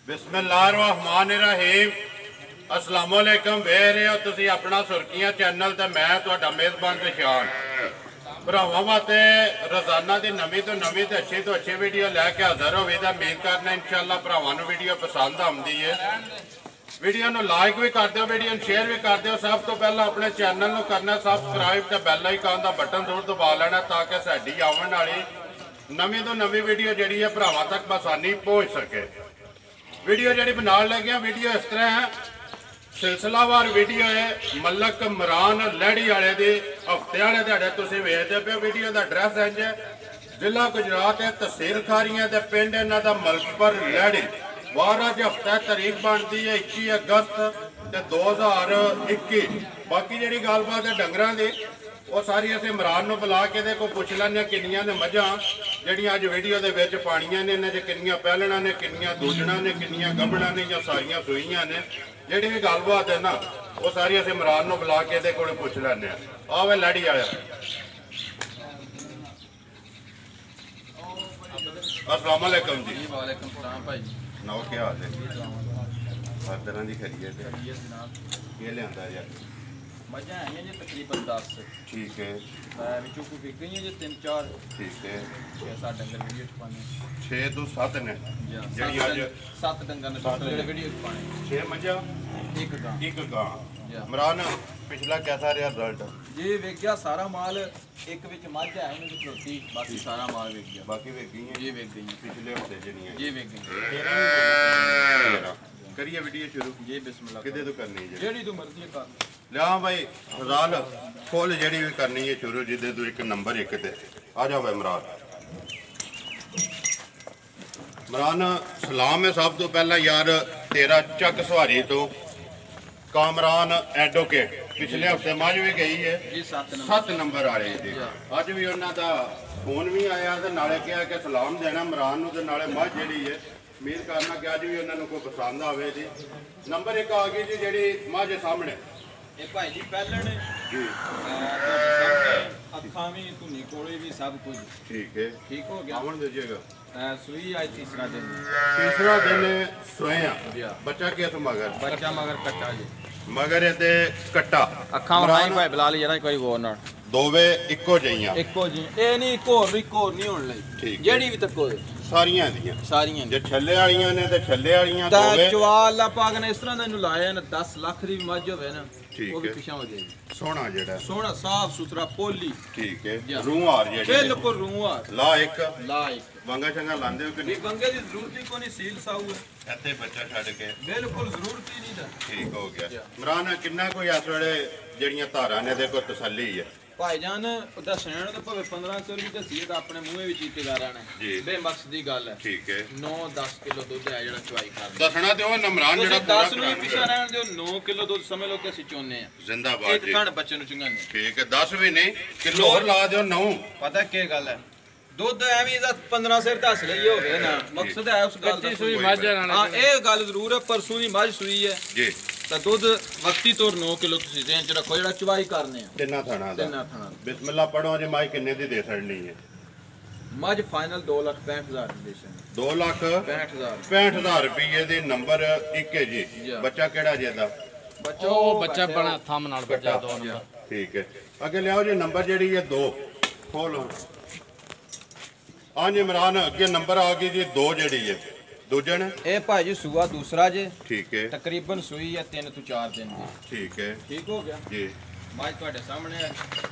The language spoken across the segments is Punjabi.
बिस्मिल्लाहिर्रहमानिर्रहीम अस्सलाम वालेकुम वे रहे हो तुसी अपना सुर्खियां चैनल ते मैं तुहाडा मेज़बान निशान भरावां वास्ते रोजाना की नवी तो नवी तो अच्छी वीडियो लैके हाजिर हो उम्मीद करना इंशाअल्लाह भरावां नूं वीडियो पसंद आउंदी है। वीडियो नूं लाइक भी कर दो, वीडियो शेयर भी कर दो। सब तो पहला अपने चैनल नूं करना सबसक्राइब ते बैल आइकन दा बटन जरूर दबा लेना ताकि साडी आउण वाली नवी तो नवी वीडियो जिहड़ी है भरावां तक आसानी पहुँच सके। वीडियो जी बना लगे वीडियो इस तरह है, सिलसिलावार वीडियो है मलक इमरान लैड़ी वाले की हफ्ते वाले दिहाड़े तुम वेखते पे। वीडियो का एड्रैस इंज है जिला गुजरात है, तहसील खारियां ते पिंड इन्हां दा मलकपुर लैड़ी। वार अज हफ्ता तारीख बनती है 21 अगस्त 2021। बाकी जी गलबात है डंगरां दी वो सारी अस इमरान नूं बुला के दे को पुछ लैंदे किन्नियां ने मझां जिहड़ियां अज वीडियो दे विच पाणियां ने, इन्हां च किन्नियां पैलणां ने, किन्नियां दूजणां ने, किन्नियां गंभणां ने या सारियां सूईयां ने। जिहड़ी भी गलबात है ना वो सारी अस इमरान नूं बुला के दे कोल पुछ लैंदे आ। वे लैड़ी आया अस्सलाम वालेकुम जी। वालेकुम सलाम भाई। नौ क्या हाल है? हर तरह की खैरियत है। ये लिया यार मजा है जी तकरीबन 10। ठीक है विचों कोई बिक गई है जी 3-4। ठीक है 6-7 डंगर वीडियो च पाने 6 तो 7 ने जेडी आज 7 डंगर ने टोटल वीडियो च पाने 6 मजा एक गां। इमरान पिछला कैसा रहा रिजल्ट? जी वेख गया सारा माल। एक विच मझ है इन्हें खलोती, बाकी सारा माल वेख गया। बाकी वेख गई है जी, वेख गई पिछले हफ्ते जड़ियां जी वेख गई। करिए वीडियो शुरू जी बिस्मिल्लाह। किदे तो करनी है जेडी तू मर्जी कर लिया भाई हजाल फुल जेडी भी करनी है शुरू जिदे तू एक नंबर 1 ते आ जाओ इमरान। इमरान सलाम है सब तो पहला यार तेरा चक सवारी तो कामरान एडवोकेट पिछले हफ्ते मझ भी गई है 7 नंबर वाले थे। अज भी उन्हों का फोन भी आया तो नाले कहा कि सलाम देना इमरान नूं ते नाले मझ जी है। उम्मीद करना कि अज भी उन्होंने कोई पसंद आवे जी। नंबर 1 आ गई जी जी मझ सामने भाई जी पैलन जी अखा भी धुनी कोले भी सब कुछ ठीक है। ठीक हो गया आवन दीजिएगा। सुई आज तीसरा दिन सोया बच्चा किस मगर बच्चा मगर कट्टा जी मगर ये कट्टा अखा भाई भाई बुला ली जरा कोई वो ना दोवे इको जइयां इको जी ए नहीं इको नहीं होण लई ठीक जेडी भी तको सारियां जे छल्ले वालियां ने ते छल्ले वालियां दोवे चवा अल्लाह पाक ने इस तरह दा लाया ना 10 लाख दी मज होवे ना वो भी पिछा हो जाएगी। सोना जेड़ा सोना साफ सुथरा पोली ठीक है रूहार जेड़ी बिल्कुल रूहार ला एक वंगा चंगा लांदे हो कि नहीं? वंगे दी जरूरत ही कोनी सील साऊ है एते बच्चा छड के बिल्कुल जरूरत ही नहीं दा ठीक हो गया। इमरान किन्ना कोई इस वेले जेड़ियां धारां ने देखो तसल्ली है भाईजान दसने तो भावे 1500 रुपये दसीए तो अपने मूहे भी चीते गा रहे बेमकसदी गल है ठीक है। 9-10 किलो दुध है जो चवाई कर दसना तो नमरान जो 10 नु पिछा रहन दो 9 किलो दुध समझ लो कि असि चोने जिंदाबाद एक खंड बच्चे नु चंगाने ठीक है 10 भी नहीं किलो और ला दो 9 पता क्या गल है दुध एवं 15 सिर दस लई हो गए ना मकसद है उस गल दा सुई मझ हां ए गल जरूर है परसों दी मझ सुई है जी तो दुध वक्ती तौर 9 किलो तुसी दें च रखो जेड़ा चवाई करने तिन्ना थाना बिस्मिल्लाह पढ़ो जे माई किन्ने दी दे छड़नी है? मझ फाइनल 2,65,000 दी देशन 2,65,000 रुपये दी नंबर 1 है जी। बच्चा केड़ा जे दा बच्चा ओ बच्चा बना थम नाल बच्चा 2 नंबर ठीक है। अगे लियाओ जी नंबर जेड़ी है 2 खोलो आज इमरान अगे नंबर आ गई जी 2 जेड़ी है दूजन ए भाई जी सुआ दूसरा जे ठीक है तकरीबन सुई है 3 तो 4 दिन दी ठीक है ठीक हो गया जी। माज ਤੁਹਾਡੇ सामने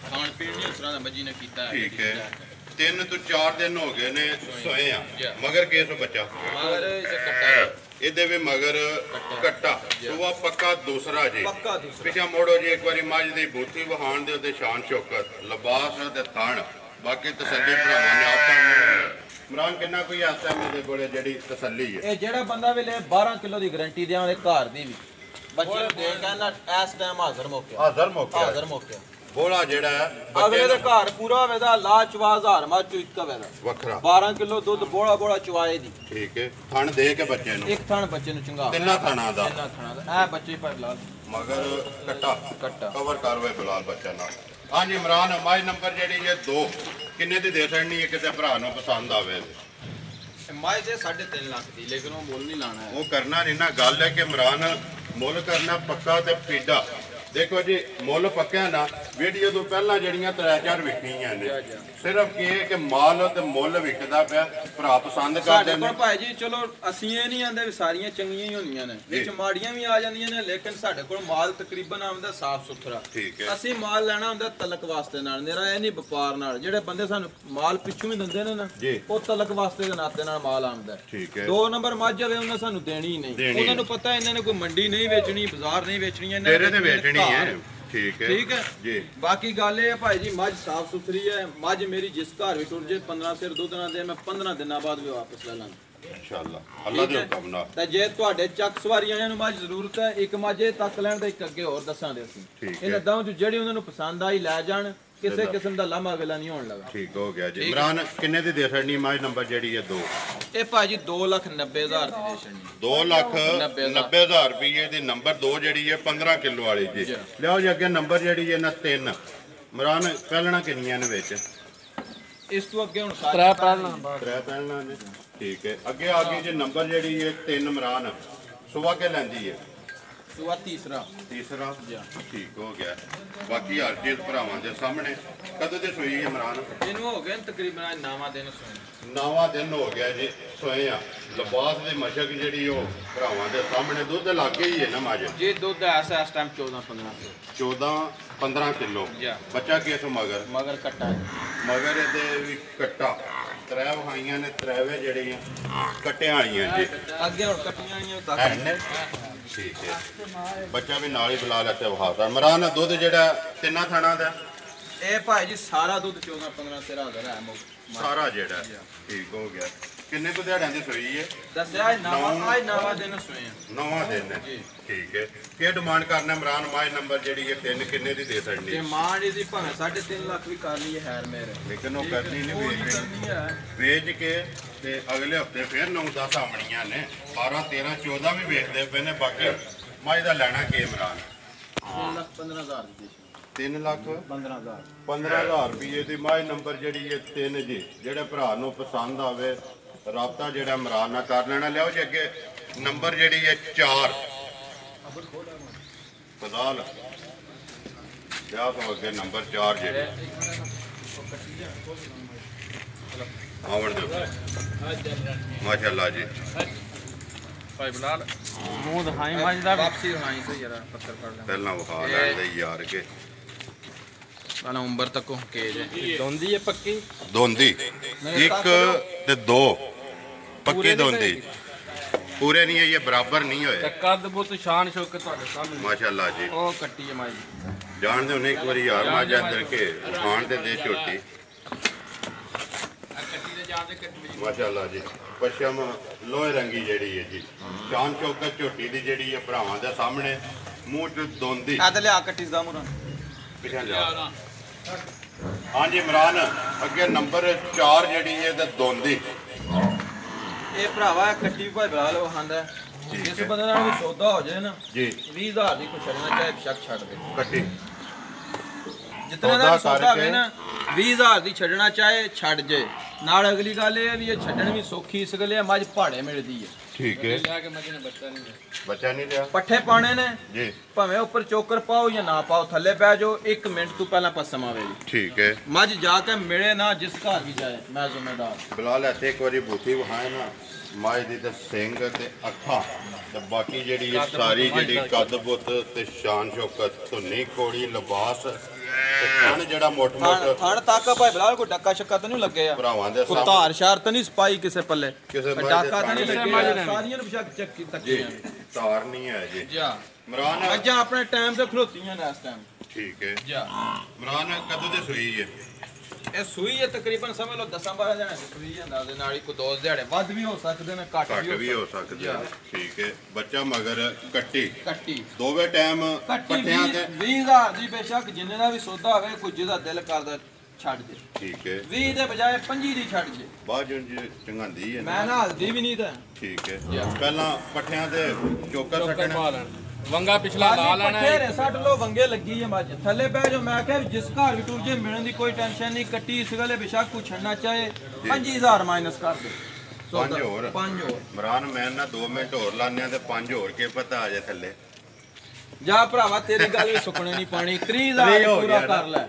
खान पीन नहीं उस तरह दा मजी ने कीता है ठीक है 3 तो 4 दिन हो गए ने सोए आ मगर केस बच्चा मगर ये कट्टा ਇਹਦੇ ਵੀ ਮਗਰ ਕੱਟਾ ਸੁਆ ਪੱਕਾ ਦੂਸਰਾ ਜੀ ਪੱਕਾ ਦੂਸਰਾ ਪਿਛਾ ਮੋੜੋ ਜੀ ਇੱਕ ਵਾਰੀ ਮੱਝ ਦੀ ਬੂਥੀ ਵਹਾਣ ਦੇ ਉੱਤੇ ਸ਼ਾਨ ਸ਼ੌਕਤ ਲਿਬਾਸ ਤੇ ਥਣ ਬਾਕੀ ਤਸੱਲੀ ਭਰਾਵਾਂ ਨੇ ਆਪਾਂ इमरान किन्ना कोई आस्ता मेरे कोले जेडी तसल्ली है ए जेड़ा बंदा वे ले 12 किलो दी गारंटी देवां दे घर दी भी बच्चे दे कहना इस टाइम हाजिर मौके बोला जेड़ा है अगले दे घर पूरा वेदा ला चवा 1000 मच एक वेदा वखरा 12 किलो दूध बोड़ा चवाए दी ठीक है थन दे के बच्चे नु एक थन बच्चे नु चंगा तिन्ना थना दा ए बच्चे पर बिलाल मगर कट्टा कवर करवे बिलाल बच्चा ना हां जी इमरान माई नंबर जेडी ये 2 किन्ने दी दे छड़नी है किते भरा नु पसंद आवे ਮਾਈ ਦੇ 3.5 ਲੱਖ ਦੀ, ਲੇਕਿਨ ਉਹ ਮੁੱਲ ਨਹੀਂ ਲਾਣਾ ਹੈ। ਉਹ ਕਰਨਾ ਨਹੀਂ ਨਾ, ਗੱਲ ਹੈ ਕਿ ਇਮਰਾਨ ਮੁੱਲ ਕਰਨਾ ਪੱਕਾ ਤੇ ਫੀਡਾ। ਦੇਖੋ ਜੀ ਮੁੱਲ ਪੱਕਿਆ ਨਾ, ਵੀਡੀਓ ਤੋਂ ਪਹਿਲਾਂ ਜਿਹੜੀਆਂ 3-4 ਵਿਕੀਆਂ ਨੇ, ਸਿਰਫ ਇਹ ਕਿ ਮਾਲ ਤੇ ਮੁੱਲ ਵਿਕਦਾ ਪਿਆ, ਭਰਾ ਪਸੰਦ ਕਰਦੇ ਨੇ। ਪਰ ਭਾਈ ਜੀ ਚਲੋ ਅਸੀਂ ਇਹ ਨਹੀਂ ਆਂਦੇ ਵੀ ਸਾਰੀਆਂ ਚੰਗੀਆਂ ਹੀ ਹੋਣੀਆਂ ਨੇ, ਵਿੱਚ ਮਾੜੀਆਂ ਵੀ ਆ ਜਾਂਦੀਆਂ ਨੇ, ਲੇਕਿਨ ਸਾਡੇ ਕੋਲ ਮਾਲ ਤਕਰੀਬਨ ਆਉਂਦਾ ਸਾਫ ਸੁਥਰਾ। ਅਸੀਂ ਮਾਲ ਲੈਣਾ ਹੁੰਦਾ ਤਲਕ ਵਾਸਤੇ ਨਾਲ, ਮੇਰਾ ਇਹ ਨਹੀਂ ਵਪਾਰ ਨਾਲ। ਜਿਹੜੇ ਬੰਦੇ ਸਾਨੂੰ ਮਾਲ ਪਿੱਛੋਂ ਵੀ ਦਿੰਦੇ ਨੇ ਨਾ, ਉਹ ਤਲਕ ਵਾਸਤੇ ਦੇ ਨਾਤੇ ਨਾਲ ਮਾਲ ਆਉਂਦਾ। 2 ਨੰਬਰ ਮੱਝ ਹੋਵੇ ਉਹਨਾਂ ਸਾਨੂੰ ਦੇਣੀ ਨਹੀਂ, ਉਹਨਾਂ ਨੂੰ ਪਤਾ ਇਹਨਾਂ ਨੇ ਕੋਈ ਮੰਡੀ ਨਹੀਂ ਵੇਚਣੀ, ਬਾਜ਼ਾਰ ਨਹੀਂ ਵੇਚਣੀ, ਇਹਨਾਂ ਨੇ ਵੇਚਣੀ ਹੈ। ਠੀਕ ਹੈ ਜੀ। ਬਾਕੀ ਗੱਲ ਇਹ ਹੈ ਭਾਈ ਜੀ, ਮੱਝ ਸਾਫ ਸੁਥਰੀ ਹੈ। ਮੱਝ ਮੇਰੀ ਜਿਸ ਘਰ ਵੀ ਟੁੱਟ ਜੇ 15 ਸਿਰ ਦੁੱਧ ਨਾ ਦੇ, ਮੈਂ 15 ਦਿਨਾਂ ਬਾਅਦ ਵੀ ਵਾਪਸ ਲੈ ਲਾਂਗਾ ਇਨਸ਼ਾਅੱਲਾ, ਅੱਲਾ ਦੇ ਹੁਕਮ ਨਾਲ। ਤਾਂ ਜੇ ਤੁਹਾਡੇ ਚੱਕ ਸਵਾਰੀਆਂ ਨੂੰ ਮੱਝ ਜ਼ਰੂਰਤ ਹੈ, ਇੱਕ ਮੱਝ ਇਹ ਤੱਕ ਲੈਣ ਦਾ, ਇੱਕ ਅੱਗੇ ਹੋਰ ਦੱਸਾਂਗੇ ਅਸੀਂ। ਇਹਨਾਂ ਦੋਵਾਂ ਚ ਜਿਹੜੀ ਉਹਨਾਂ ਨੂੰ ਪਸੰਦ ਆਈ ਲੈ ਜਾਣ, ਕਿਸੇ ਕਿਸਮ ਦਾ ਲਾਮਾ ਵੇਲਾ ਨਹੀਂ ਹੋਣ ਲੱਗਾ। ਠੀਕ ਹੋ ਗਿਆ ਜੀ। ਇਮਰਾਨ ਕਿੰਨੇ ਦੀ ਦੇ ਛੜਨੀ ਮੱਝ ਨੰਬਰ ਜਿਹੜੀ ਹੈ 2? ਇਹ ਭਾਜੀ 2,90,000 ਦੀ ਦੇ ਛੜਨੀ। 2,90,000 ਰੁਪਏ ਦੀ ਨੰਬਰ 2 ਜਿਹੜੀ ਹੈ 15 ਕਿਲੋ ਵਾਲੀ ਜੀ। ਲਿਆਓ ਜੀ ਅੱਗੇ ਨੰਬਰ ਜਿਹੜੀ ਹੈ ਨਾ 3। ਇਮਰਾਨ ਪਹਿਲਣਾ ਕਿੰਨੀਆਂ ਨੇ ਵਿੱਚ? ਇਸ ਤੋਂ ਅੱਗੇ ਹੁਣ 3 ਪਹਿਲਣਾ ਨੇ। ਠੀਕ ਹੈ, ਅੱਗੇ ਆ ਗਈ ਜੀ ਨੰਬਰ ਜਿਹੜੀ ਹੈ 3 ਇਮਰਾਨ। ਸੁਬਾ ਕੇ ਲੈਂਦੀ ਹੈ? ਸੁਬਾ ਤੀਸਰਾ। ਠੀਕ ਹੋ ਗਿਆ। ਬਾਕੀ ਹਰ ਚੀਜ਼ ਭਰਾਵਾਂ ਦੇ ਸਾਹਮਣੇ। ਕਦੋਂ ਤੇ ਸੋਈ ਇਮਰਾਨ? ਇਹਨੂੰ ਹੋ ਗਏ ਤਕਰੀਬਨ 9ਵਾਂ ਦਿਨ ਸੋਏ। 9ਵਾਂ ਦਿਨ ਹੋ ਗਿਆ ਜੀ ਸੋਏ ਆ। ਲਿਬਾਸ ਦੀ ਮਸ਼ਕ ਜਿਹੜੀ ਉਹ ਭਰਾਵਾਂ ਦੇ ਸਾਹਮਣੇ। ਦੁੱਧ ਲੱਗ ਹੀ ਹੈ ਨਾ ਮੱਝ ਜੀ? ਦੁੱਧ ਐਸਾ ਇਸ ਟਾਈਮ 14-15 ਕਿਲੋ। ਬੱਚਾ ਕਿਸ ਮਗਰ ਕੱਟਾ, ਮਗਰ ਇਹਦੇ ਵੀ ਕੱਟਾ। 3 ਵਹਾਈਆਂ ਨੇ, 3ਵੇਂ ਜਿਹੜੀਆਂ ਕੱਟਿਆਂ ਵਾਲੀਆਂ ਜੀ। ਅੱਗੇ ਹੁਣ ਕੱਟੀਆਂ ਆਈਆਂ। ਠੀਕ ਹੈ, ਬੱਚਾ ਵੀ ਨਾਲ ਹੀ ਬੁਲਾ ਲੈਤੇ ਵਹਾਤਾ। ਇਮਰਾਨ ਦੁੱਧ ਜਿਹੜਾ 3 ਥਾਣਾ ਦਾ? ਇਹ ਭਾਈ ਜੀ ਸਾਰਾ ਦੁੱਧ 14-15 ਸਿਰਾਂ ਦਾ ਹੈ ਸਾਰਾ ਜਿਹੜਾ। ਠੀਕ ਹੋ ਗਿਆ। ਕਿੰਨੇ ਕੁ ਦਿਹਾੜਿਆਂ ਦੀ ਸੋਈ ਹੈ? ਦੱਸਿਆ 9ਵਾਂ ਦਿਨ ਸੋਏ ਆ। 9ਵਾਂ ਦਿਨ ਹੈ। ਠੀਕ ਹੈ। ਕੀ ਡਿਮਾਂਡ ਕਰਨਾ ਇਮਰਾਨ ਮੱਝ ਨੰਬਰ ਜਿਹੜੀ ਹੈ 3 ਕਿੰਨੇ ਦੀ ਦੇ ਸਕਣੀ? ਡਿਮਾਂਡ ਇਹਦੀ ਭਾਵੇਂ 3.5 ਲੱਖ ਵੀ ਕਰ ਲਈਏ ਹੈਰ ਮੇਰੇ, ਲੇਕਿਨ ਉਹ ਕਰਨੀ ਨਹੀਂ, ਵੇਚ ਕੇ ਤੇ ਅਗਲੇ ਹਫਤੇ ਫਿਰ 9-10 ਆਮਣੀਆਂ ਨੇ। 12, 13, 14 ਵੀ ਵੇਚਦੇ ਪਏ ਨੇ। ਬਾਕੀ ਮੱਝ ਦਾ ਲੈਣਾ ਕੀ ਇਮਰਾਨ? 3,15,000 ਦੀ। 3,15,000 ਰੁਪਏ ਦੀ ਮੱਝ ਨੰਬਰ ਜਿਹੜੀ ਹੈ 3 ਜੀ। ਜਿਹੜੇ ਭਰਾ ਨੂੰ ਪਸੰਦ ਆਵੇ ਰਾਬਤਾ ਜਿਹੜਾ ਇਮਰਾਨ ਨਾਲ ਕਰ ਲੈਣਾ। ਲਿਆਓ ਜੀ ਅੱਗੇ ਨੰਬਰ ਜਿਹੜੀ ਹੈ 4 ਫਜ਼ਾਲ। ਲਿਆ ਤੋਂ ਅੱਗੇ ਨੰਬਰ 4 ਜਿਹੜੀ ਆਵਣ ਦੇ। ਮਾਸ਼ਾਅੱਲਾ ਜੀ। ਭਾਈ ਬਲਾਲ ਮੂੰਹ ਦਿਖਾਈ ਮੱਝ ਦਾ, ਵਾਪਸੀ ਦਿਖਾਈ ਸਹੀ ਯਾਰ, ਪੱਥਰ ਪੜ ਲੈ ਪਹਿਲਾਂ ਵਿਖਾ ਲੈਂਦੇ ਯਾਰ ਕੇ। ਪਹਿਲਾਂ ਉਂਬਰ ਤੱਕੋਂ ਕੇ ਜੇ ਦੋਂਦੀ ਹੈ ਪੱਕੀ। ਦੋਂਦੀ 1 ਤੇ 2 ਪੱਕੀ ਦੋਂਦੀ। ਪੂਰੇ ਨਹੀਂ ਹੈ, ਇਹ ਬਰਾਬਰ ਨਹੀਂ ਹੋਏ। ਕੱਦ ਬੁੱਤ ਸ਼ਾਨ ਸ਼ੌਕਤ ਤੁਹਾਡੇ ਸਾਹਮਣੇ ਮਾਸ਼ਾਅੱਲਾ ਜੀ। ਉਹ ਕੱਟੀ ਹੈ ਮੱਝ, ਜਾਣਦੇ ਹੋ ਇੱਕ ਵਾਰੀ ਯਾਰ ਮੱਝ ਅੰਦਰ ਕੇ ਖਾਣ ਤੇ ਦੇ ਝੋਟੀ। ਮਾਸ਼ਾਅੱਲਾ ਜੀ। ਪਸ਼ਮ ਲੋਹੇ ਰੰਗੀ ਜਿਹੜੀ ਹੈ ਜੀ। ਸ਼ਾਨ ਸ਼ੌਕਤ ਝੋਟੀ ਦੀ ਜਿਹੜੀ ਹੈ ਭਰਾਵਾਂ ਦੇ ਸਾਹਮਣੇ। ਮੂੰਹ ਚ ਦੋਂਦੀ। ਆ ਤੇ ਲਿਆ ਕੱਟੀ ਦਾ ਮੁਰਾਂ ਪਿਛਾ ਜਾ। ਹਾਂਜੀ ਇਮਰਾਨ ਅੱਗੇ ਨੰਬਰ 4 ਜਿਹੜੀ ਹੈ ਤੇ ਦੋਂਦੀ। ਇਹ ਭਰਾਵਾ ਕੱਟੀ ਭਾਈ ਬਲਾਲ ਵਹਾਂਦਾ। ਜਿਸ ਬੰਦੇ ਨਾਲ ਵੀ ਸੌਦਾ ਹੋ ਜਾਏ ਨਾ ਜੀ, 20,000 ਦੀ ਕੋਈ ਛੱਡਣਾ ਚਾਹੇ ਸ਼ੱਕ ਛੱਡ ਦੇ ਕੱਟੀ। ਜਿਤਨਾ ਦਾ ਸੌਦਾ ਹੋਵੇ ਨਾ 20,000 ਦੀ ਛੱਡਣਾ ਚਾਹੇ ਛੱਡ ਜੇ। ਨਾਲ ਅਗਲੀ ਗੱਲ ਇਹ ਹੈ ਵੀ ਇਹ ਛੱਡਣ ਵੀ ਸੌਖੀ ਇਸ ਗੱਲੇ ਮੱਝ ਪਹਾੜੇ ਮਿਲਦੀ ਹੈ। ਠੀਕ ਹੈ। ਬੱਚਾ ਨਹੀਂ ਲਿਆ। ਪੱਠੇ ਪਾਣੇ ਨੇ ਜੀ, ਭਾਵੇਂ ਉੱਪਰ ਚੋਕਰ ਪਾਓ ਜਾਂ ਨਾ ਪਾਓ, ਥੱਲੇ ਪੈ ਜਾਓ। 1 ਮਿੰਟ ਤੋਂ ਪਹਿਲਾਂ ਪਸਮ ਆਵੇ ਜੀ। ਠੀਕ ਹੈ। ਮੱਝ ਜਾ ਕੇ ਮਿਲੇ ਨਾ ਜਿਸ ਘਰ ਵੀ ਜਾਏ, ਮੈਂ ਜ਼ਿੰਮੇਦਾਰ। ਬਲਾਲ ਇੱਥੇ ਇੱਕ ਵਾਰੀ ਬੂਥੀ ਵਹਾਏ ਨਾ ਮੱਝ ਦੀ ਤੇ ਸਿੰਘ ਤੇ ਅੱਖਾਂ ਤੇ ਬਾਕੀ ਜਿਹੜੀ ਇਹ ਸਾਰੀ ਜਿਹੜੀ ਕੱਦ ਬੁੱਤ ਤੇ ਸ਼ਾਨ ਸ਼ੌਕਤ ਧੁੰਨੀ ਕੋੜੀ ਲਿਬਾਸ ਤੇ ਥਣ ਜਿਹੜਾ ਮੋਟ ਥਣ ਤੱਕ ਭਾਈ ਬਲਾਲ ਕੋਈ ਡੱਕਾ ਸ਼ੱਕਾ ਤਾਂ ਨਹੀਂ ਲੱਗੇ ਆ ਭਰਾਵਾਂ ਦੇ ਸਾਹਮਣੇ। ਧਾਰ ਸ਼ਾਰ ਤਾਂ ਨਹੀਂ ਸਪਾਈ ਕਿਸੇ ਪੱਲੇ, ਕਿਸੇ ਡਾਕਾ ਤਾਂ ਨਹੀਂ ਲੱਗੇ। ਸਾਰੀਆਂ ਨੂੰ ਬਸ਼ੱਕ ਚੱਕੀ ਤੱਕੀਆਂ ਧਾਰ ਨਹੀਂ ਹੈ ਜੀ। ਜਾ ਇਮਰਾਨ ਮੱਝਾਂ ਆਪਣੇ ਟਾਈਮ ਤੇ ਖਲੋਤੀਆਂ ਨੇ ਇਸ ਟਾਈਮ। ਠੀਕ ਹੈ। ਜਾ ਇਮਰਾਨ ਕਦੋਂ ਦੀ ਸੂਈ ਹੈ? ਇਹ ਸੂਈ ਹੈ ਤਕਰੀਬਨ ਸਮਝ ਲਓ 10-12 ਦਿਨਾਂ ਦੀ ਸੂਈ ਜਾਂਦਾ। ਉਹਦੇ ਨਾਲ ਹੀ ਕੋਈ 2 ਦਿਹਾੜੇ ਵੱਧ ਵੀ ਹੋ ਸਕਦੇ ਨੇ, ਘੱਟ ਵੀ ਹੋ ਸਕਦੇ ਨੇ। ਠੀਕ ਹੈ। ਬੱਚਾ ਮਗਰ ਕੱਟੀ ਦੋਵੇਂ ਟਾਈਮ ਪੱਠਿਆਂ ਤੇ 20,000 ਦੀ ਬੇਸ਼ੱਕ ਜਿੰਨੇ ਦਾ ਵੀ ਸੌਦਾ ਹੋਵੇ, ਕੋਈ ਜਿਹਦਾ ਦਿਲ ਕਰਦਾ ਛੱਡ ਦੇ। ਠੀਕ ਹੈ। 20 ਦੇ ਬਜਾਏ 25 ਦੀ ਛੱਡ ਜੇ। ਬਾਅਦ ਚੰਗਾਂਦੀ ਹੈ ਮੈਂ ਨਾ ਹਲਦੀ ਵੀ ਨਹੀਂ ਤਾਂ। ਠੀਕ ਹੈ। ਪਹਿਲਾਂ ਪੱਠਿਆਂ ਤੇ ਚੋਕਰ ਸੱਟਣਾ, ਵੰਗਾ ਪਿਛਲਾ ਲਾ ਲੈਣਾ ਹੈ। ਪੱਠੇ ਸੱਟ ਲੋ, ਵੰਗੇ ਲੱਗੀ ਹੈ ਮੱਝ, ਥੱਲੇ ਬਹਿ ਜਾਓ। ਮੈਂ ਕਿਹਾ ਜਿਸ ਘਰ ਵੀ ਟੁਰ ਜੇ ਮਿਲਣ ਦੀ ਕੋਈ ਟੈਨਸ਼ਨ ਨਹੀਂ। ਕੱਟੀ ਇਸ ਗਲੇ ਬੇਸ਼ੱਕ ਕੋ ਛੱਡਣਾ ਚਾਹੇ 25,000 ਮਾਈਨਸ ਕਰ ਦੇ। 5 ਹੋਰ 5 ਹੋਰ ਇਮਰਾਨ ਮੈਂ ਨਾ 2 ਮਿੰਟ ਹੋਰ ਲਾਣੇ ਤੇ 5 ਹੋਰ ਕੇ ਪਤਾ ਆ ਜਾਏ ਥੱਲੇ ਜਾ ਭਰਾਵਾ ਤੇਰੀ ਗੱਲ ਵੀ ਸੁੱਕਣੇ ਨਹੀਂ ਪਾਣੀ 30000 ਪੂਰਾ ਕਰ ਲੈ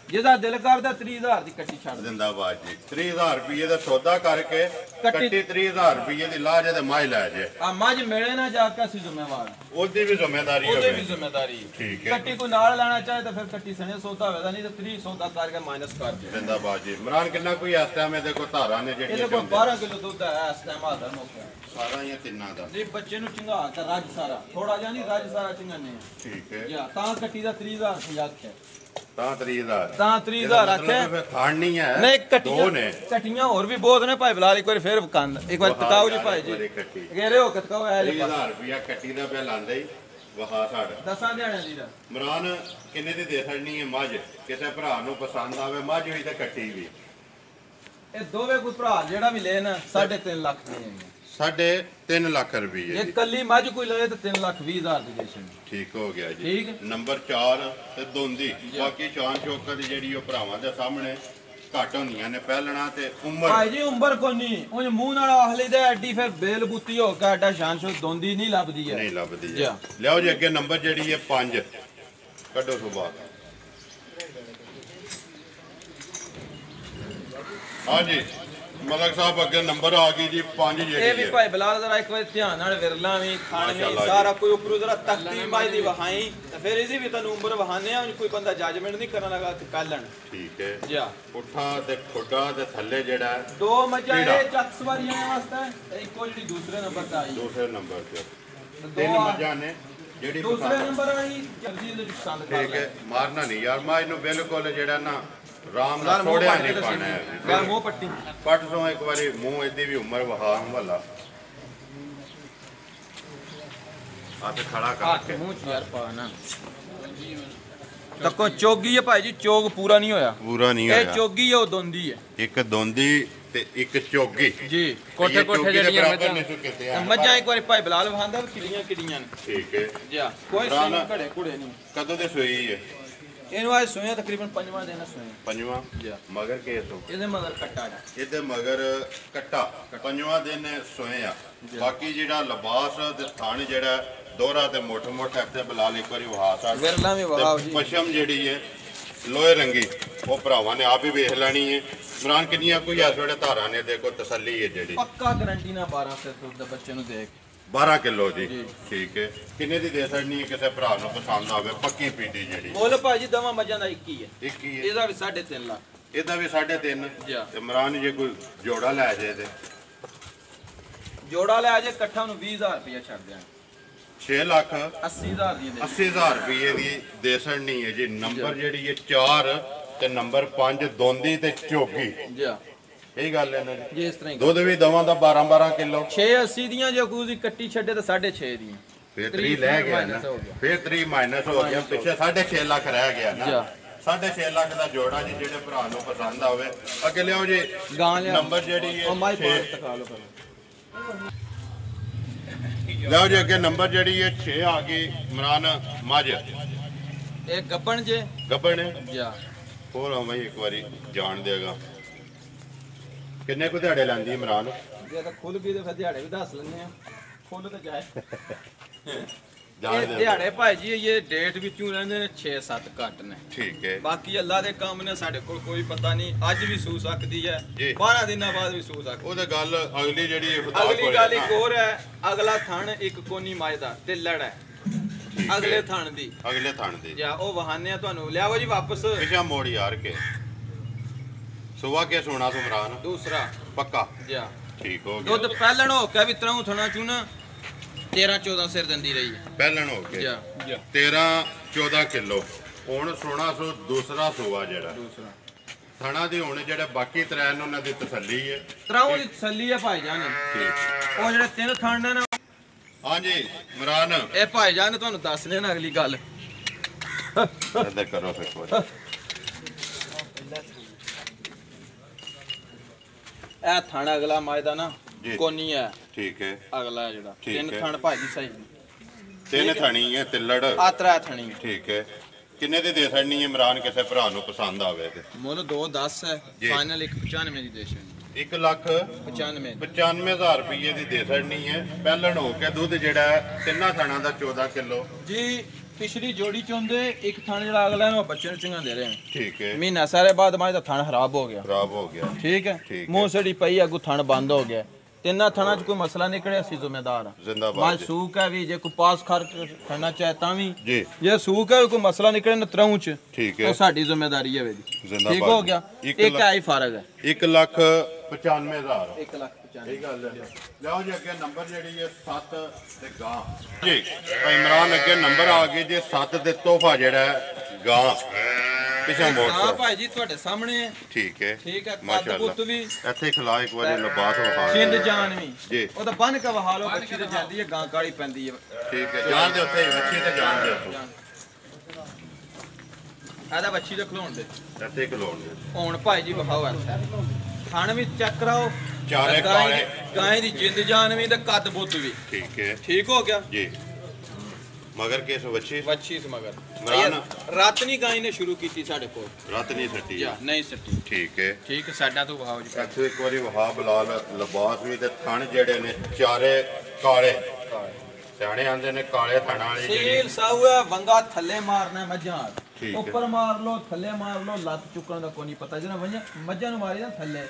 ਜਿਹਦਾ ਦਿਲ ਕਰਦਾ 30000 ਦੀ ਕੱਟੀ ਛੱਡ ਦਿੰਦਾ ਬਾਜ ਜੀ 30000 ਰੁਪਏ ਦਾ ਸੌਦਾ ਕਰਕੇ ਕੱਟੀ 30000 ਰੁਪਏ ਦੀ ਲਾ ਜੇ ਤੇ ਮਾਝ ਲੈ ਜੇ ਆ ਮੱਝ ਮਿਲੇ ਨਾ ਜਾ ਕੇ ਅਸੀਂ ਜ਼ਿੰਮੇਵਾਰ ਉਹਦੀ ਵੀ ਜ਼ਿੰਮੇਵਾਰੀ ਹੋਵੇ ਉਹਦੀ ਵੀ ਜ਼ਿੰਮੇਵਾਰੀ ਠੀਕ ਹੈ ਕੱਟੀ ਕੋਈ ਨਾਲ ਲੈਣਾ ਚਾਹੇ ਤਾਂ ਫਿਰ ਕੱਟੀ ਸਣੇ ਸੌਦਾ ਹੋਵੇਗਾ ਨਹੀਂ ਤਾਂ 3 ਸੌਦਾ ਕਰਕੇ ਮਾਈਨਸ ਕਰ ਦੇ ਦਿੰਦਾ ਬਾਜ ਜੀ ਇਮਰਾਨ ਕਿੰਨਾ ਕੋਈ ਇਸ ਟਾਈਮ ਇਹਦੇ ਕੋਲ ਧਾਰਾਂ ਨੇ ਜਿਹੜੀਆਂ ਇਹਦੇ ਕੋਲ 12 ਕਿਲੋ ਦੁੱਧ ਹੈ ਇਸ ਟਾਈਮ ਆਦਾ ਮੌਕਾ ਸਾਰਾ ਹੀ ਤਿੰਨਾਂ ਦਾ ਨਹੀਂ ਬੱਚੇ ਨੂੰ ਚੰਗਾ ਤਾਂ ਰੱਜ ਸਾਰਾ ਥੋੜਾ ਜਿਹਾ ਨਹੀਂ ਰੱਜ ਸਾਰਾ ਚੰਗਾਨੇ ਠੀਕ ਹੈ ਜਾਂ ਤਾਂ ਕੱਟੀ ਦਾ 30000 50 ਹੈ ਤਾਂ 30000 ਤਾਂ 30000 ਆਖਿਆ ਖਾਣ ਨਹੀਂ ਹੈ ਨਹੀਂ ਦੋ ਨੇ ਕੱਟੀਆਂ ਹੋਰ ਵੀ ਬਹੁਤ ਨੇ ਭਾਈ ਬਲਾਲ ਇੱਕ ਵਾਰੀ ਫੇਰ ਕੰਨ ਇੱਕ ਵਾਰ ਤਕਾਓ ਜੀ ਭਾਈ ਜੀ ਕਹਿ ਰਹੇ ਹੋ ਤਕਾਓ ਐ 30000 ਰੁਪਇਆ ਕੱਟੀ ਦਾ ਪਿਆ ਲਾਂਦਾ ਹੀ ਵਹਾ ਸਾਡਾ ਦਸਾਂ ਦਿਹਾੜਿਆਂ ਦੀ ਦਾ ਇਮਰਾਨ ਕਿੰਨੇ ਦੀ ਦੇ ਛੱਡਣੀ ਹੈ ਮੱਝ ਕਿਸੇ ਭਰਾ ਨੂੰ ਪਸੰਦ ਆਵੇ ਮੱਝ ਹੋਈ ਤਾਂ ਕੱਟੀ ਵੀ ਇਹ ਦੋਵੇਂ ਕੋਈ ਭਰਾ ਜਿਹੜਾ ਵੀ ਲੈ ਨਾ 3.5 ਲੱਖ ਦੀ ਹੈ 3.5 ਲੱਖ ਰੁਪਏ ਇਹ ਕੱਲੀ ਮੱਝ ਕੋਈ ਲਵੇ ਤਾਂ 3,20,000 ਦੀ ਦੇ ਛੱਡ ਠੀਕ ਹੋ ਗਿਆ ਜੀ ਠੀਕ ਨੰਬਰ 4 ਤੇ ਦੋਂਦੀ ਬਾਕੀ ਚਾਨ ਚੌਕਰ ਦੀ ਜਿਹੜੀ ਉਹ ਭਰਾਵਾਂ ਦੇ ਸਾਹਮਣੇ ਘੱਟ ਹੁੰਦੀਆਂ ਨੇ ਪਹਿਲਣਾ ਤੇ ਉਮਰ ਭਾਈ ਜੀ ਉਮਰ ਕੋਈ ਨਹੀਂ ਉਹ ਮੂੰਹ ਨਾਲ ਆਖਲੀ ਦਾ ਐਡੀ ਫਿਰ ਬੇਲ ਬੁੱਤੀ ਹੋ ਕੇ ਐਡਾ ਸ਼ਾਨ ਸ਼ੋ ਦੋਂਦੀ ਨਹੀਂ ਲੱਭਦੀ ਹੈ ਨਹੀਂ ਲੱਭਦੀ ਹੈ ਲਿਆਓ ਜੀ ਅੱਗੇ ਨੰਬਰ ਜਿਹੜੀ ਹੈ 5 ਕੱਢੋ ਸੁਭਾ ਹਾਂਜੀ ਮਲਕ ਸਾਹਿਬ ਅੱਗੇ ਨੰਬਰ ਆ ਗਈ ਜੀ 5 ਜਿਹੜੀ ਇਹ ਵੀ ਭਾਈ ਬਲਾਲ ਜ਼ਰਾ ਇੱਕ ਵਾਰ ਧਿਆਨ ਨਾਲ ਵਿਰਲਾ ਵੀ ਖਾਣ ਵੀ ਸਾਰਾ ਕੋਈ ਉੱਪਰੋਂ ਜ਼ਰਾ ਤਖਤੀ ਮਾਈ ਦੀ ਵਹਾਈ ਤੇ ਫਿਰ ਇਹਦੀ ਵੀ ਤੁਹਾਨੂੰ ਉਮਰ ਵਹਾਨੇ ਆ ਕੋਈ ਬੰਦਾ ਜੱਜਮੈਂਟ ਨਹੀਂ ਕਰਨ ਲੱਗਾ ਕਿ ਕੱਲਣ ਠੀਕ ਹੈ ਜੀ ਪੁੱਠਾ ਤੇ ਖੋਡਾ ਤੇ ਥੱਲੇ ਜਿਹੜਾ ਦੋ ਮੱਝਾਂ ਇਹ ਚੱਕ ਸਵਾਰੀਆਂ ਵਾਸਤੇ ਇੱਕੋ ਜਿਹੜੀ ਦੂਸਰੇ ਨੰਬਰ ਤੇ ਆਈ ਦੂਸਰੇ ਨੰਬਰ ਤੇ ਤਿੰਨ ਮੱਝਾਂ ਨੇ ਜਿਹੜੀ ਦੂਸਰੇ ਨੰਬਰ ਆਈ ਜਲਦੀ ਦੇ ਪਸੰਦ ਕਰ ਠੀਕ ਹੈ ਮਾਰਨਾ ਨਹੀਂ ਯਾਰ ਮੈਂ ਇਹਨੂੰ ਬਿਲਕੁਲ ਜਿਹੜਾ ਨਾ ਰਾਮ ਨਾਲ ਥੋੜਿਆ ਨਹੀਂ ਪਾਣਾ ਯਾਰ ਮੂੰਹ ਪੱਟੀ ਪੱਟ ਤੋਂ ਇੱਕ ਵਾਰੀ ਮੂੰਹ ਇਹਦੀ ਵੀ ਉਮਰ ਵਹਾ ਹਵਾਲਾ ਆ ਤੇ ਖੜਾ ਕਰਕੇ ਮੂੰਹ ਚ ਯਾਰ ਪਾ ਨਾ ਤੱਕੋ ਚੋਗੀ ਹੈ ਭਾਈ ਜੀ ਚੋਗ ਪੂਰਾ ਨਹੀਂ ਹੋਇਆ ਨਹੀਂ ਹੋਇਆ ਇਹ ਚੋਗੀ ਹੈ ਉਹ ਦੋਂਦੀ ਹੈ ਇੱਕ ਦੋਂਦੀ ਤੇ ਇੱਕ ਚੋਗੀ ਜੀ ਕੋਠੇ ਕੋਠੇ ਜਿਹੜੀਆਂ ਮੱਝਾਂ ਇੱਕ ਵਾਰੀ ਭਾਈ ਬਲਾਲ ਵਹਾਂਦਾ ਕਿੜੀਆਂ ਨੇ ਠੀਕ ਹੈ ਜੀ ਕੋਈ ਸਿੰਘ ਘੜੇ ਕੁੜੇ ਨਹੀਂ ਕਦੋਂ ਦੇ ਸੋਈ ਹੈ ਇਹਨੂੰ ਅੱਜ ਸੋਇਆ ਤਕਰੀਬਨ 5ਵਾਂ ਦਿਨ ਸੋਇਆ 5ਵਾਂ ਜੀ ਮਗਰ ਕੇਸ ਹੋ ਇਹਦੇ ਮਗਰ ਕੱਟਾ ਇਹਦੇ ਮਗਰ ਕੱਟਾ 5ਵਾਂ ਦਿਨ ਸੋਏ ਆ ਬਾਕੀ ਜਿਹੜਾ ਲਿਬਾਸ ਤੇ ਥਣ ਜਿਹੜਾ ਦੋਹਰਾ ਤੇ ਮੋਟਾ ਇੱਥੇ ਬਲਾਲ ਇੱਕ ਵਾਰੀ ਵਹਾ ਸਕਦਾ ਵਿਰਲਾ ਵੀ ਵਹਾਓ ਜੀ ਪਸ਼ਮ ਜਿਹੜੀ ਹੈ ਲੋਹੇ ਰੰਗੀ ਉਹ ਭਰਾਵਾਂ ਨੇ ਆਪ ਹੀ ਵੇਖ ਲੈਣੀ ਹੈ ਇਮਰਾਨ ਕਿੰਨੀਆਂ ਕੋਈ ਇਸ ਵੇਲੇ ਧਾਰਾਂ ਨੇ ਦੇਖੋ ਤਸੱਲੀ ਹੈ ਜਿਹੜੀ ਪੱਕਾ ਗਾਰੰਟੀ ਨਾਲ 12 ਫਿਰ ਦੁੱਧ ਦਾ ਬੱਚੇ ਨੂੰ ਦੇਖ 12 ਕਿਲੋ ਜੀ ਠੀਕ ਹੈ ਕਿੰਨੇ ਦੀ ਦੇ ਸਕਣੀ ਹੈ ਕਿਸੇ ਭਰਾ ਨੂੰ ਪਸੰਦ ਆਵੇ ਪੱਕੀ ਪੀਟੀ ਜਿਹੜੀ ਮੁੱਲ ਭਾਜੀ ਦਵਾਂ ਮੱਝਾਂ ਦਾ 21 ਹੈ 21 ਹੈ ਇਹਦਾ ਵੀ 3.5 ਲੱਖ ਇਹਦਾ ਵੀ 3.5 ਇਮਰਾਨ ਜੇ ਕੋਈ ਜੋੜਾ ਲੈ ਜੇ ਤੇ ਜੋੜਾ ਲੈ ਜੇ ਇਕੱਠਾ ਨੂੰ 20000 ਰੁਪਏ ਛੱਡ ਦਿਆਂ 6 ਲੱਖ 80000 ਦੀ 80000 ਰੁਪਏ ਦੀ ਦੇ ਸਕਣੀ ਹੈ ਜੀ ਨੰਬਰ ਜਿਹੜੀ ਹੈ 4 ਤੇ ਨੰਬਰ 5 ਦੋਂਦੀ ਤੇ ਚੋਗੀ ਜੀ ਇਹੀ ਗੱਲ ਹੈ ਨਾ ਜੀ ਇਸ ਤਰ੍ਹਾਂ ਹੀ ਦੁੱਧ ਵੀ ਦਵਾਂ ਦਾ 12 ਕਿਲੋ 680 ਦੀਆਂ ਜੇ ਕੋਈ ਕੱਟੀ ਛੱਡੇ ਤਾਂ 6.5 ਦੀਆਂ ਫਿਰ 3 ਲੈ ਗਿਆ ਨਾ ਫਿਰ 3 ਮਾਈਨਸ ਹੋ ਗਿਆ ਪਿੱਛੇ 6.5 ਲੱਖ ਰਹਿ ਗਿਆ ਨਾ 6.5 ਲੱਖ ਦਾ ਜੋੜਾ ਜੀ ਜਿਹੜੇ ਭਰਾ ਨੂੰ ਪਸੰਦ ਆਵੇ ਅੱਗੇ ਲਿਆਓ ਜੀ ਨੰਬਰ ਜਿਹੜੀ ਹੈ ਉਹ ਮਾਈ ਪਾਸ ਤਕਾ ਲਓ ਲਿਆਓ ਜੀ ਅੱਗੇ ਨੰਬਰ ਜਿਹੜੀ ਹੈ 6 ਆ ਗਈ ਇਮਰਾਨ ਮੱਝ ਇਹ ਗੱਬਣ ਜੇ ਗੱਬਣ ਜਾ ਹੋਰ ਆਵਾਂ ਇੱਕ ਵਾਰੀ ਜਾਣ ਦੇਗਾ ਕਿੰਨੇ ਕੁ ਦਿਹਾੜੇ ਲਾਂਦੀ ਇਮਰਾਨ ਜੇ ਤਾਂ ਖੁੱਲ ਗਈ ਤੇ ਫਿਰ ਦਿਹਾੜੇ ਵੀ ਦੱਸ ਲੈਣੇ ਆ ਖੁੱਲ ਤੇ ਜਾਏ ਜਾਣ ਦੇ ਦਿਹਾੜੇ ਭਾਈ ਜੀ ਇਹ ਡੇਟ ਵਿੱਚੋਂ ਰਹਿੰਦੇ ਨੇ 6-7 ਘੱਟ ਨੇ ਠੀਕ ਹੈ ਬਾਕੀ ਅੱਲਾ ਦੇ ਕੰਮ ਨੇ ਸਾਡੇ ਕੋਲ ਕੋਈ ਪਤਾ ਨਹੀਂ ਅੱਜ ਵੀ ਸੂ ਸਕਦੀ ਹੈ 12 ਦਿਨਾਂ ਬਾਅਦ ਵੀ ਸੂ ਸਕਦੀ ਉਹਦੇ ਗੱਲ ਅਗਲੀ ਜਿਹੜੀ ਅਗਲੀ ਗੱਲ ਇੱਕ ਹੋਰ ਹੈ ਅਗਲਾ ਥਣ ਇੱਕ ਕੋਨੀ ਮਾਈ ਦਾ ਤੇ ਲੜ ਹੈ ਅਗਲੇ ਥਣ ਦੀ ਜਾਂ ਉਹ ਵਹਾਨੇ ਤੁਹਾਨੂੰ ਲਿਆਓ ਜੀ ਵਾਪਸ ਪਿਛਾ ਮੋੜ ਯਾਰ ਕੇ ਸੁਬਾ ਕੇ ਸੋਣਾ ਸੁਮਰਾਨ ਦੂਸਰਾ ਪੱਕਾ ਜਾ ਠੀਕ ਹੋ ਗਿਆ ਦੁੱਧ ਪਹਿਲਣ ਹੋ ਕੇ ਵੀ ਤਰ੍ਹਾਂ ਥਣਾ ਚੁਣਾ 13-14 ਸਿਰ ਦਿੰਦੀ ਰਹੀ ਹੈ ਪਹਿਲਣ ਹੋ ਕੇ 13-14 ਕਿਲੋ ਹੁਣ ਸੋਣਾ ਸੋ ਦੂਸਰਾ ਸੋਵਾ ਜਿਹੜਾ ਦੂਸਰਾ ਥਣਾ ਦੀ ਹੁਣ ਜਿਹੜੇ ਬਾਕੀ ਤਰੈਨ ਉਹਨਾਂ ਦੀ ਤਸੱਲੀ ਹੈ ਤਰਾਉ ਦੀ ਤਸੱਲੀ ਹੈ ਭਾਈ ਜਾਨ ਠੀਕ ਉਹ ਜਿਹੜੇ ਤਿੰਨ ਥਣ ਨੇ ਨਾ ਹਾਂਜੀ ਇਮਰਾਨ ਇਹ ਭਾਈ ਜਾਨ ਨੇ ਤੁਹਾਨੂੰ ਦੱਸ ਲੈਣਾ ਅਗਲੀ ਗੱਲ ਇੱਧਰ ਕਰੋ ਫਿਰ ਕੋਈ ਇਹ ਥਣ ਅਗਲਾ ਮਾਇਦਾ ਨਾ ਕੋਨੀ ਹੈ ਠੀਕ ਹੈ ਅਗਲਾ ਜਿਹੜਾ ਤਿੰਨ ਥਣ ਭਾਜੀ ਸਹੀ ਤਿੰਨ ਥਣੀ ਹੈ ਤਿੱਲੜ ਆਤਰਾ ਥਣੀ ਠੀਕ ਹੈ ਕਿੰਨੇ ਦੀ ਦੇ ਸਕਣੀ ਇਮਰਾਨ ਕਿਸੇ ਭਰਾ ਨੂੰ ਪਸੰਦ ਆਵੇ ਤੇ ਮੁੱਲ 2.10 ਹੈ ਫਾਈਨਲ 1.95 ਦੀ ਦੇ ਸਕਣੀ 1,95,000 रुपये की दे छड़नी है। पहलन हो के दुध जिहड़ा तिन्ना थाना का 14 किलो जी। पिछली जोड़ी चोंदे एक थान जड़ा अगला है बच्चे चंगा दे रहे हैं। ठीक है। महीना सारे बाद मां दा थान खराब हो गया। ठीक है। मुंह सड़ी पई अगू थान बंद हो गया। तिना थाना च कोई मसला निकले असी जिम्मेदार हां। सूक है भी जे कोई पास करना चाहे ता भी जे सूक है कोई मसला निकले न त्रऊ च तो साडी जिम्मेदारी है जी। ठीक हो गया। एक आई फर्क है 1,95,000 1,95,000 गल है। लो जी अगे नंबर जी 7 ते गां जी भाई इमरान अगे नंबर आ गए जी 7 ते तोहफा जेड़ा गां पिछा मोड़ हां भाई जी ਤੁਹਾਡੇ ਸਾਹਮਣੇ ਹੈ। ठीक है माशाल्लाह पुੱਤ ਵੀ ਇੱਥੇ ਖਿਲਾ ਇੱਕ ਵਾਰੀ ਲਬਾਸ ਵਖਾ ਜਿੰਦ ਜਾਨ ਵੀ ਜੀ ਉਹ ਤਾਂ ਬੰਨ ਕੇ ਵਹਾ ਲੋ ਬੱਚੀ ਤੇ ਜਾਂਦੀ ਹੈ ਗਾਂ ਕਾਲੀ ਪੈਂਦੀ ਹੈ। ਠੀਕ ਹੈ ਜਾਨ ਦੇ ਉੱਤੇ ਬੱਚੀ ਤੇ ਜਾਨ ਦੇ ਉੱਤੇ ਆਦਾ ਬੱਚੀ ਦੇ ਖਲੋਣ ਦੇ ਇੱਥੇ ਖਲੋਣ ਦੇ ਹੁਣ ਭਾਈ ਜੀ ਵਖਾਓ ਇੱਥੇ ਖਾਣ ਵੀ ਚੈੱਕ ਕਰਾਓ ਚਾਰੇ ਕਾਲੇ ਗਾਂ ਦੀ ਜਿੰਦ ਜਾਨ ਵੀ ਤੇ ਕੱਦ ਬੁੱਤ ਵੀ ਠੀਕ है ਠੀਕ ਹੋ ਗਿਆ जी मगर केस वच्छी से मगर रातनी गाय ने शुरू की थी साढ़े को रातनी सट्टी नहीं सट्टी ठीक है साडा तो वहाव जी ਇੱਥੇ ਇੱਕ ਵਾਰੀ ਵਹਾ ਬਲਾਲ ਲਿਬਾਸ ਵੀ ਤੇ ਥਣ ਜਿਹੜੇ ਨੇ ਚਾਰੇ ਕਾਲੇ ਸਿਆਣੇ ਆਂਦੇ ਨੇ ਕਾਲੇ ਥਣਾ ਵਾਲੀ ਸੀਲ ਸਾਊਆ ਵੰਗਾ ਥੱਲੇ ਮਾਰਨਾ ਮੱਝਾਂ ਉੱਪਰ ਮਾਰ ਲੋ ਥੱਲੇ ਮਾਰ ਲੋ ਲੱਤ ਚੁੱਕਣ ਦਾ ਕੋਈ ਨਹੀਂ ਪਤਾ ਜਿਹੜਾ ਮੱਝਾਂ ਨੂੰ ਮਾਰੀ ਨਾ ਥੱਲੇ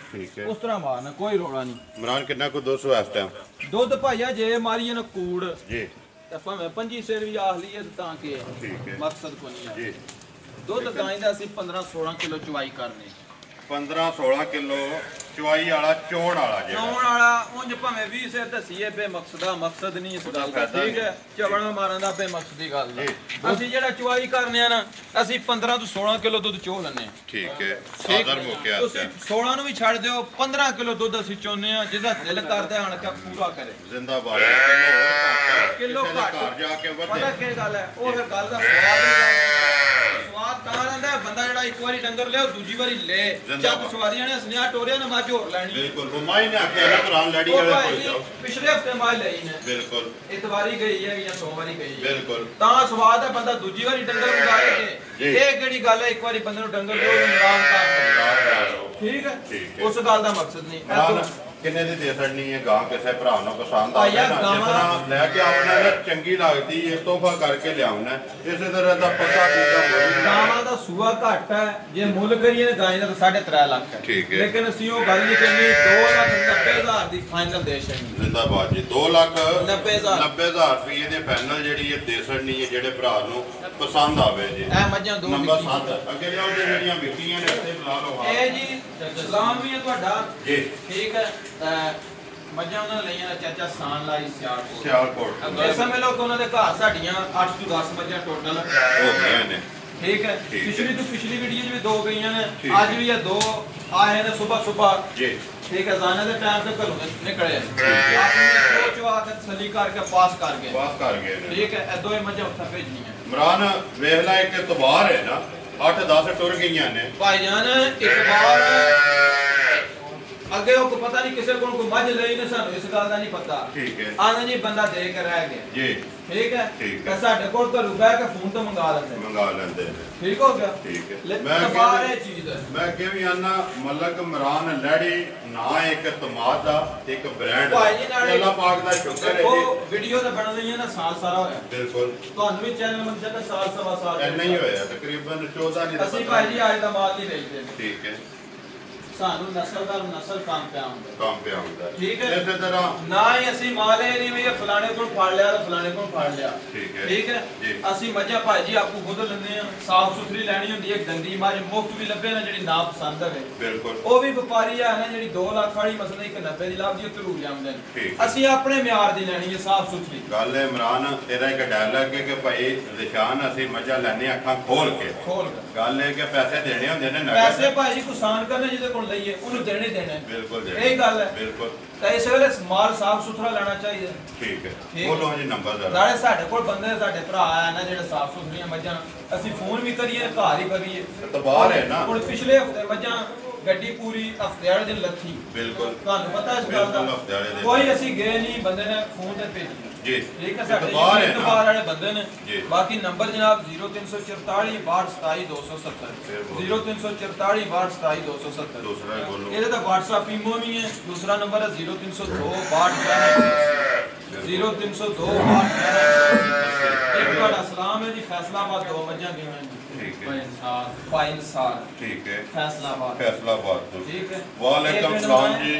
ਉਸ ਤਰ੍ਹਾਂ ਮਾਰਨਾ ਕੋਈ ਰੋਲਾ ਨਹੀਂ। ਇਮਰਾਨ ਕਿੰਨਾ ਕੋ 200 ਇਸ ਟਾਈਮ ਦੁੱਧ ਭਾਈਆ ਜੇ ਮਾਰੀਏ ਨਾ ਕੂੜ ਜੀ ਤਾਂ ਭਾਵੇਂ 25 ਸੇਰ ਵੀ ਆਖ ਲਈਏ ਤਾਂ ਕਿ ਮਕਸਦ ਕੋ ਨਹੀਂ ਹੈ ਜੀ। ਦੁੱਧ ਗਾਂ ਦਾ ਅਸੀਂ 15-16 ਕਿਲੋ ਚਵਾਈ ਕਰਨੇ 15-16 ਕਿਲੋ ਚਵਾਈ ਵਾਲਾ ਚੋਣ ਵਾਲਾ ਜਿਹੜਾ ਚੋਣ ਵਾਲਾ ਉਂਝ ਭਾਵੇਂ 20 ਸੇਰ ਦਸੀਏ ਬੇ ਮਕਸਦ ਨਹੀਂ ਇਸ ਗੱਲ ਦਾ। ਠੀਕ ਹੈ ਚਵਣਾ ਮਾਰਨ ਦਾ ਬੇ ਮਕਸਦੀ ਗੱਲ ਨਹੀਂ। ਅਸੀਂ ਜਿਹੜਾ ਚਵਾਈ ਕਰਨੇ ਆ ਨਾ ਅਸੀਂ 15 ਤੋਂ 16 ਕਿਲੋ ਦੁੱਧ ਚੋ ਲੈਣੇ ਆ। ਠੀਕ ਹੈ ਸਾਦਰ ਮੁੱਕਿਆ ਤੁਸੀਂ 16 ਨੂੰ ਵੀ ਛੱਡ ਦਿਓ 15 ਕਿਲੋ ਦੁੱਧ ਅਸੀਂ ਚੋਨੇ ਆ ਜਿਹਦਾ ਦਿਲ ਕਰਦਾ ਆਣ ਕੇ ਪੂਰਾ ਕਰੇ ਜ਼ਿੰਦਾਬਾਦ ਕਿਲੋ ਘੱਟ ਘਰ ਜਾ ਕੇ ਵਧੇ ਪਤਾ ਕੀ ਗੱਲ ਹੈ ਉਹ ਫਿਰ ਗੱਲ ਦਾ ਸਵਾਦ ਨਹੀਂ ਸਵਾਦ ਤਾਂ ਰਹਿੰਦਾ ਬੰਦਾ ਜਿਹੜਾ ਇੱਕ ਵਾਰੀ ਡੰਗਰ ਲਿਆ ਦੂਜੀ ਵਾਰੀ ਲੈ ਜਦ ਸਵਾਰੀਆਂ ਨੇ ਸੁਨਿਆ ਟੋਰਿਆ ਨਾ ਮੱਝ ਹੋਰ ਲੈਣੀ ਬਿਲਕੁਲ ਹੁਮਾਈ ਨੇ ਆਖਿਆ ਨਾ ਕੁਰਾਨ ਲੜੀ ਵਾਲੇ ਕੋਲ ਜਾਓ ਪਿਛਲੇ ਹਫਤੇ ਮੱਝ ਲਈ ਨੇ ਬਿਲਕੁਲ ਇੱਕ ਵਾਰੀ ਗਈ ਹੈ ਜਾਂ 2 ਵਾਰੀ ਗਈ ਹੈ ਬਿਲਕੁਲ ਤਾਂ ਸਵਾਦ ਹੈ ਬੰਦਾ ਦੂਜੀ ਵਾਰੀ ਡੰਗਰ ਮੰਗਾਏ ਇਹ ਕਿਹੜੀ ਗੱਲ ਹੈ ਇੱਕ ਵਾਰੀ ਬੰਦੇ ਨੂੰ ਡੰਗਰ ਦਿਓ ਨਾਮ ਕਰ ਠੀਕ ਹੈ ਉਸ ਗੱਲ ਦਾ ਮਕਸਦ ਨਹੀਂ ਕਿੰਨੇ ਦੀ ਦੇ ਛੜਨੀ ਹੈ ਗਾਂ ਕਿਸੇ ਭਰਾ ਨੂੰ ਪਸੰਦ ਆ ਗਿਆ ਜਿਸ ਤਰ੍ਹਾਂ ਲੈ ਕੇ ਆਪਣਾ ਚੰਗੀ ਲੱਗਦੀ ਹੈ ਤੋਹਫਾ ਕਰਕੇ ਲਿਆਉਣਾ ਇਸੇ ਤਰ੍ਹਾਂ ਦਾ ਪੱਕਾ ਪੂਰਾ ਗਾਵਾਂ ਦਾ ਸੂਆ ਘੱਟ ਹੈ ਜੇ ਮੁੱਲ ਕਰੀਏ ਗਾਂ ਦਾ 3.5 ਲੱਖ ਹੈ ਲੇਕਿਨ ਅਸੀਂ ਉਹ ਗੱਲ ਨਹੀਂ ਕਰਨੀ 2,90,000 ਦੀ ਫਾਈਨਲ ਦੇ ਛੜਨੀ ਜ਼ਿੰਦਾਬਾਦ ਜੀ 2,90,000 ਰੁਪਏ ਦੇ ਫਾਈਨਲ ਜਿਹੜੀ ਹੈ ਦੇ ਛੜਨੀ ਹੈ ਜਿਹੜੇ ਭਰਾ ਨੂੰ ਪਸੰਦ ਆਵੇ ਜੀ ਇਹ ਮੱਝਾਂ ਦੋ ਨੰਬਰ 7 ਅੱਗੇ ਲਿਆਓ ਜਿਹੜੀਆਂ ਵਿਕੀਆਂ ਨੇ ਇੱਥੇ ਬੁਲਾ ਲਓ ਇਹ ਜੀ ਸਲਾਮ ਵੀ ਹੈ ਤੁਹਾਡਾ ਜੀ ਠੀਕ ਹੈ ਮੱਝਾਂ ਉਹਨਾਂ ਲਈਆਂ ਚਾਚਾ ਸਾਨ ਲਾਈ ਸਿਆਲਕੋਟ ਇਸ ਸਮੇਂ ਲੋਕ ਉਹਨਾਂ ਦੇ ਘਰ ਸਾਡੀਆਂ 8 ਤੋਂ 10 ਮੱਝਾਂ ਟੋਟਲ ਹੋ ਗਈਆਂ ਨੇ ਠੀਕ ਹੈ ਪਿਛਲੀ ਵੀਡੀਓ 'ਚ ਵੀ 2 ਗਈਆਂ ਨੇ ਅੱਜ ਵੀ ਇਹ 2 ਆਏ ਨੇ ਸਵੇਰ ਜੀ ਠੀਕ ਹੈ ਜ਼ਾਨੇ ਦੇ ਟਾਈਮ ਤੇ ਘਰੋਂ ਨਿਕਲੇ ਆਪਨੇ ਕੋਚ ਆ ਕੇ ਤਸੱਲੀ ਕਰਕੇ ਪਾਸ ਕਰ ਗਏ ਠੀਕ ਹੈ ਇਹ ਦੋਏ ਮੱਝਾਂ ਉੱਥੇ ਭੇਜਣੀਆਂ ਇਮਰਾਨ ਵੇਖ ਲੈ ਇੱਕ ਇਤਬਾਰ ਹੈ ਨਾ 8-10 ਟੁਰ ਗਈਆਂ ਨੇ ਭਾਈ ਜਾਨ ਇਤਬਾਰ ਅੱਗੇ ਉਹ ਪਤਾ ਨਹੀਂ ਕਿਸੇ ਕੋਲ ਕੋਈ ਮੱਝ ਲਈ ਨੇ ਸਾਨੂੰ ਇਸ ਗੱਲ ਦਾ ਨਹੀਂ ਪਤਾ ਠੀਕ ਹੈ ਆਂਦਾ ਜੀ ਬੰਦਾ ਦੇ ਕੇ ਰਹਿ ਗਿਆ ਜੀ ਠੀਕ ਹੈ ਤੇ ਸਾਡੇ ਕੋਲ ਤਾਂ ਰੁਪਏ ਕੇ ਫੋਨ ਤੋਂ ਮੰਗਾ ਲੈਂਦੇ ਠੀਕ ਹੋ ਗਿਆ ਠੀਕ ਹੈ ਮੈਂ ਕਿ ਵੀ ਆਨਾ ਮਲਕ ਇਮਰਾਨ ਲੜੀ ਨਾ ਇੱਕ ਤਮਾਦ ਦਾ ਇੱਕ ਬ੍ਰਾਂਡ ਅੱਲਾਹ ਪਾਕ ਦਾ ਸ਼ੁਕਰ ਹੈ ਉਹ ਵੀਡੀਓ ਤਾਂ ਬਣ ਰਹੀਆਂ ਨਾ ਸਾਲ ਸਾਰਾ ਹੋਇਆ ਬਿਲਕੁਲ ਤੁਹਾਨੂੰ ਵੀ ਚੈਨਲ ਮੰਨ ਜਾਂਦਾ ਸਾਲ ਸਵਾ ਸਾਲ ਇੰਨਾ ਹੀ ਹੋਇਆ ਤਕਰੀਬਨ 14 ਨਹੀਂ ਅਸੀਂ ਭਾਈ ਜੀ ਅੱਜ ਦਾ ਮਾਲ ਨਹੀਂ ਵੇਚਦੇ ਠੀਕ ਹੈ ਸਾਨੂੰ ਨਸਲ ਕੰਮ ਪਿਆ ਹੁੰਦਾ ਠੀਕ ਹੈ ਇਸੇ ਤਰ੍ਹਾਂ ਨਾ ਹੀ ਅਸੀਂ ਮਾਲੇ ਨਹੀਂ ਵੀ ਫਲਾਣੇ ਕੋਲ ਫੜ ਲਿਆ ਤੇ ਫਲਾਣੇ ਕੋਲ ਫੜ ਲਿਆ ਠੀਕ ਹੈ ਅਸੀਂ ਮੱਝਾਂ ਭਾਈ ਜੀ ਆਪੂ ਖੁਦ ਲੈਂਦੇ ਆ ਸਾਫ ਸੁਥਰੀ ਲੈਣੀ ਹੁੰਦੀ ਹੈ ਗੰਦੀ ਮੱਝ ਮੁਫਤ ਵੀ ਲੱਭੇ ਨਾ ਜਿਹੜੀ ਨਾ ਪਸੰਦ ਹੋਵੇ ਬਿਲਕੁਲ ਉਹ ਵੀ ਵਪਾਰੀ ਆ ਨਾ ਜਿਹੜੀ 2 ਲੱਖ ਵਾਲੀ ਮਸਲਾ 190 ਦੀ ਲੱਭਦੀ ਉਹ ਧਰੂ ਲਿਆਉਂਦੇ ਨੇ ਅਸੀਂ ਆਪਣੇ ਮਿਆਰ ਦੀ ਲੈਣੀ ਹੈ ਸਾਫ ਸੁਥਰੀ ਗੱਲ ਹੈ ਇਮਰਾਨ ਤੇਰਾ ਇੱਕ ਡਾਇਲੌਗ ਹੈ ਕਿ ਭਾਈ ਨਿਸ਼ਾਨ ਅਸੀਂ ਮੱਝਾਂ ਲੈਣੇ ਅੱਖਾਂ ਖੋਲ ਕੇ ਗੱਲ ਹੈ ਕਿ ਪੈਸੇ ਦੇਣੇ ਹੁੰਦੇ ਨੇ ਪੈਸੇ ਭਾਈ ਜੀ ਕਿਸਾਨ ਕਰਨੇ ਜਿਹਦੇ ਕੋਲ ਲਈਏ ਉਹਨੂੰ ਦੇਣੇ ਬਿਲਕੁਲ ਇਹ ਗੱਲ ਹੈ ਬਿਲਕੁਲ ਤਾਂ ਇਸ ਵੇਲੇ ਮਾਲ ਸਾਫ ਸੁਥਰਾ ਲੈਣਾ ਚਾਹੀਦਾ ਠੀਕ ਹੈ ਬੋਲੋ ਜੀ ਨੰਬਰ ਨਾਲੇ ਸਾਡੇ ਕੋਲ ਬੰਦੇ ਸਾਡੇ ਭਰਾ ਆ ਨਾ ਜਿਹੜੇ ਸਾਫ ਸੁਥਰੀਆਂ ਮੱਝਾਂ ਅਸੀਂ ਫੋਨ ਵੀ ਕਰੀਏ ਘਰ ਹੀ ਕਰੀਏ ਤਬਾਰ ਹੈ ਨਾ ਹੁਣ ਪਿਛਲੇ ਹਫਤੇ ਮੱਝਾਂ ਗੱਡੀ ਪੂਰੀ ਹਫਤੇ ਵਾਲੇ ਦਿਨ ਲੱਥੀ ਬਿਲਕੁਲ ਤੁਹਾਨੂੰ ਪਤਾ ਇਸ ਗੱਲ ਦਾ ਕੋਈ ਅਸੀਂ ਗਏ ਨਹੀਂ ਬੰਦੇ ਨੇ ਫੋਨ ਤੇ ਭੇਜੀ जी ठीक है साडे बाहर वाले बंदे ने बाकी नंबर जनाब 0344 62 270 0344 62 270 दूसरा बोलो ये तो WhatsApp ईमो भी है दूसरा नंबर है 0302 0302 एक बड़ा सलाम है जी फैसलाबाद 2 मज्जा भी हैं ठीक है पाइनसार ठीक है फैसलाबाद तो ठीक है वालेकुम सलाम जी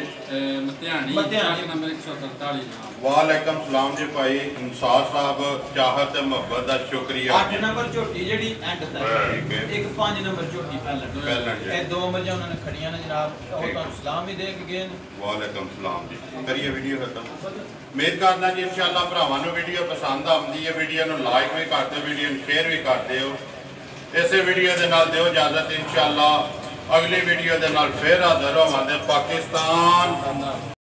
मतियानी नंबर 147 वालेकुम सलाम जी भाई इंसार साहब चाहत ते मोहब्बत दा शुक्रिया 8 नंबर झोटी जेडी एंड तक एक 5 नंबर झोटी पहले ये 2 मज्जा उन्होंने खड़ियां ने जनाब और ਤੁਹਾਨੂੰ सलाम भी दे के गए वालेकुम सलाम जी करिए वीडियो खत्म उम्मीद करना जी इंशाअल्लाह भरावां नु वीडियो पसंद आउंदी है वीडियो नु लाइक भी करते वीडियो नु शेयर भी करते हो इसे वीडियो दे नाल दिओ इजाजत इंशाअल्लाह अगली वीडियो दे नाल फिर हाजिर होवांगे पाकिस्तान